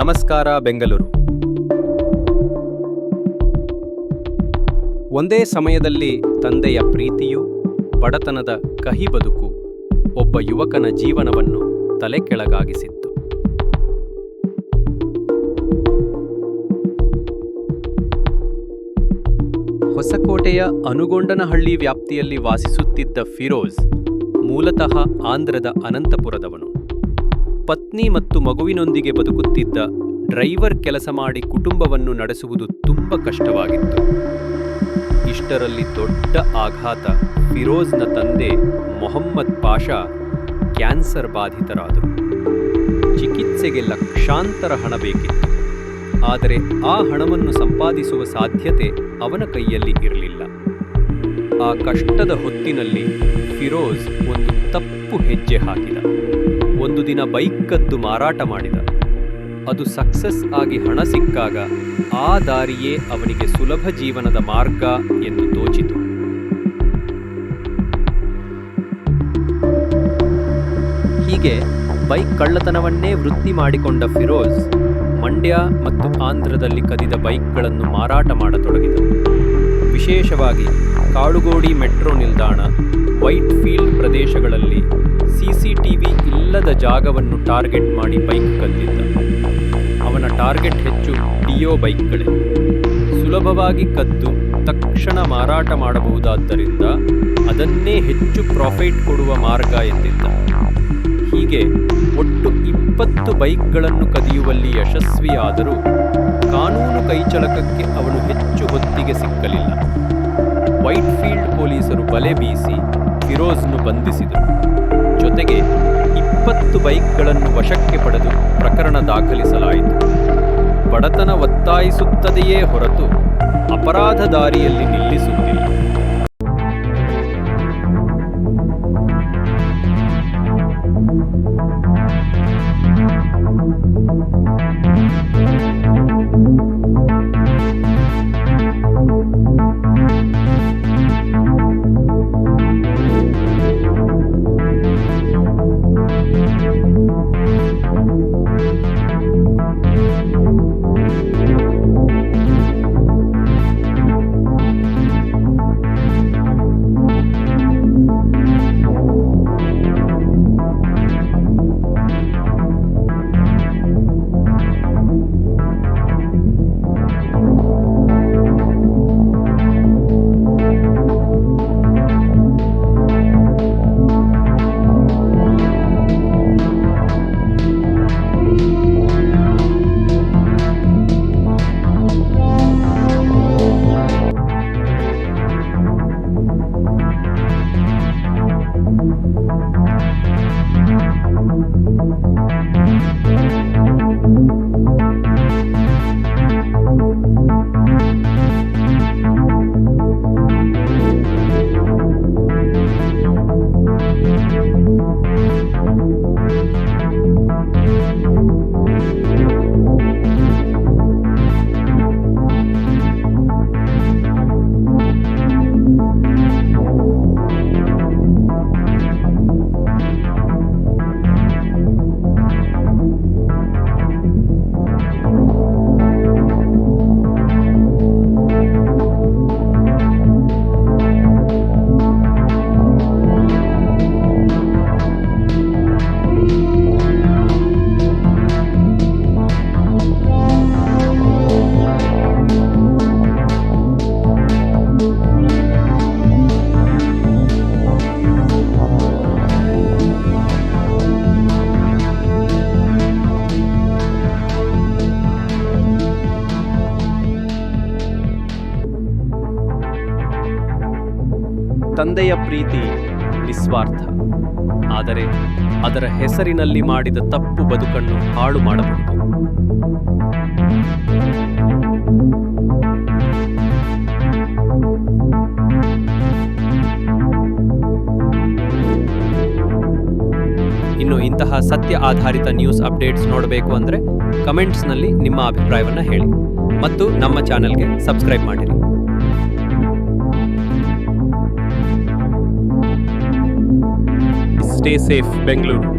ನಮಸ್ಕಾರ ಬೆಂಗಳೂರು. ಒಂದೇ ಸಮಯದಲ್ಲಿ ತಂದೆಯ ಪ್ರೀತಿಯು, ಬಡತನದ ಕಹಿ ಬದುಕು ಒಬ್ಬ ಯುವಕನ ಜೀವನವನ್ನು ತಲೆಕೆಳಗಾಗಿಸಿತ್ತು. ಹೊಸಕೋಟೆಯ ಅನುಗೊಂಡನಹಳ್ಳಿ ವ್ಯಾಪ್ತಿಯಲ್ಲಿ ವಾಸಿಸುತ್ತಿದ್ದ ಫಿರೋಜ್ ಮೂಲತಃ ಆಂಧ್ರದ ಅನಂತಪುರದವನು. ಪತ್ನಿ ಮತ್ತು ಮಗುವಿನೊಂದಿಗೆ ಬದುಕುತ್ತಿದ್ದ. ಡ್ರೈವರ್ ಕೆಲಸ ಮಾಡಿ ಕುಟುಂಬವನ್ನು ನಡೆಸುವುದು ತುಂಬ ಕಷ್ಟವಾಗಿತ್ತು. ಇಷ್ಟರಲ್ಲಿ ದೊಡ್ಡ ಆಘಾತ. ಫಿರೋಜ್ನ ತಂದೆ ಮೊಹಮ್ಮದ್ ಪಾಷಾ ಕ್ಯಾನ್ಸರ್ ಬಾಧಿತರಾದರು. ಚಿಕಿತ್ಸೆಗೆ ಲಕ್ಷಾಂತರ ಹಣ ಬೇಕಿತ್ತು. ಆದರೆ ಆ ಹಣವನ್ನು ಸಂಪಾದಿಸುವ ಸಾಧ್ಯತೆ ಅವನ ಕೈಯಲ್ಲಿ ಇರಲಿಲ್ಲ. ಆ ಕಷ್ಟದ ಹೊತ್ತಿನಲ್ಲಿ ಫಿರೋಜ್ ಒಂದು ತಪ್ಪು ಹೆಜ್ಜೆ ಹಾಕಿದ. ಒಂದು ದಿನ ಬೈಕ್ ಕದ್ದು ಮಾರಾಟ ಮಾಡಿದ. ಅದು ಸಕ್ಸಸ್ ಆಗಿ ಹಣ ಸಿಕ್ಕಾಗ ಆ ದಾರಿಯೇ ಅವನಿಗೆ ಸುಲಭ ಜೀವನದ ಮಾರ್ಗ ಎಂದು ತೋಚಿತು. ಹೀಗೆ ಬೈಕ್ ಕಳ್ಳತನವನ್ನೇ ವೃತ್ತಿ ಮಾಡಿಕೊಂಡ ಫಿರೋಜ್ ಮಂಡ್ಯ ಮತ್ತು ಆಂಧ್ರದಲ್ಲಿ ಕದಿದ ಬೈಕ್ಗಳನ್ನು ಮಾರಾಟ ಮಾಡತೊಡಗಿದ. ವಿಶೇಷವಾಗಿ ಕಾಳುಗೋಡಿ ಮೆಟ್ರೋ ನಿಲ್ದಾಣ, ವೈಟ್ ಫೀಲ್ಡ್ ಪ್ರದೇಶಗಳಲ್ಲಿ ಸಿಸಿಟಿವಿ ಇಲ್ಲದ ಜಾಗವನ್ನು ಟಾರ್ಗೆಟ್ ಮಾಡಿ ಬೈಕ್ ಕದ್ದಿದ್ದ. ಅವನ ಟಾರ್ಗೆಟ್ ಹೆಚ್ಚು ಡಿಯೋ ಬೈಕ್ಗಳೇ. ಸುಲಭವಾಗಿ ಕದ್ದು ತಕ್ಷಣ ಮಾರಾಟ ಮಾಡಬಹುದಾದ್ದರಿಂದ ಅದನ್ನೇ ಹೆಚ್ಚು ಪ್ರಾಫಿಟ್ ಕೊಡುವ ಮಾರ್ಗ ಎಂದಿದ್ದ. ಹೀಗೆ ಒಟ್ಟು 20 ಬೈಕ್ಗಳನ್ನು ಕದಿಯುವಲ್ಲಿ ಯಶಸ್ವಿಯಾದರೂ ಕಾನೂನು ಕೈಚಳಕಕ್ಕೆ ಅವನು ಹೆಚ್ಚು ಹೊತ್ತಿಗೆ ಸಿಕ್ಕಲಿಲ್ಲ. ವೈಟ್ ಫೀಲ್ಡ್ ಪೊಲೀಸರು ಬಲೆ ಬೀಸಿ ಫಿರೋಜ್ನು ಬಂಧಿಸಿದರು. ಜೊತೆಗೆ 20 ಬೈಕ್ಗಳನ್ನು ವಶಕ್ಕೆ ಪಡೆದು ಪ್ರಕರಣ ದಾಖಲಿಸಲಾಯಿತು. ಬಡತನ ಒತ್ತಾಯಿಸುತ್ತದೆಯೇ ಹೊರತು ಅಪರಾಧ ದಾರಿಯಲ್ಲಿ ನಿಲ್ಲಿಸುವುದಿಲ್ಲ. ತಂದೆಯ ಪ್ರೀತಿ ನಿಸ್ವಾರ್ಥ. ಆದರೆ ಅದರ ಹೆಸರಿನಲ್ಲಿ ಮಾಡಿದ ತಪ್ಪು ಬದುಕನ್ನು ಹಾಳು ಮಾಡಬಹುದು. ಇನ್ನು ಇಂತಹ ಸತ್ಯ ಆಧಾರಿತ ನ್ಯೂಸ್ ಅಪ್ಡೇಟ್ಸ್ ನೋಡಬೇಕು ಅಂದರೆ ಕಮೆಂಟ್ಸ್ನಲ್ಲಿ ನಿಮ್ಮ ಅಭಿಪ್ರಾಯವನ್ನು ಹೇಳಿ ಮತ್ತು ನಮ್ಮ ಚಾನೆಲ್ಗೆ ಸಬ್ಸ್ಕ್ರೈಬ್ ಮಾಡಿರಿ. Stay safe, Bengaluru.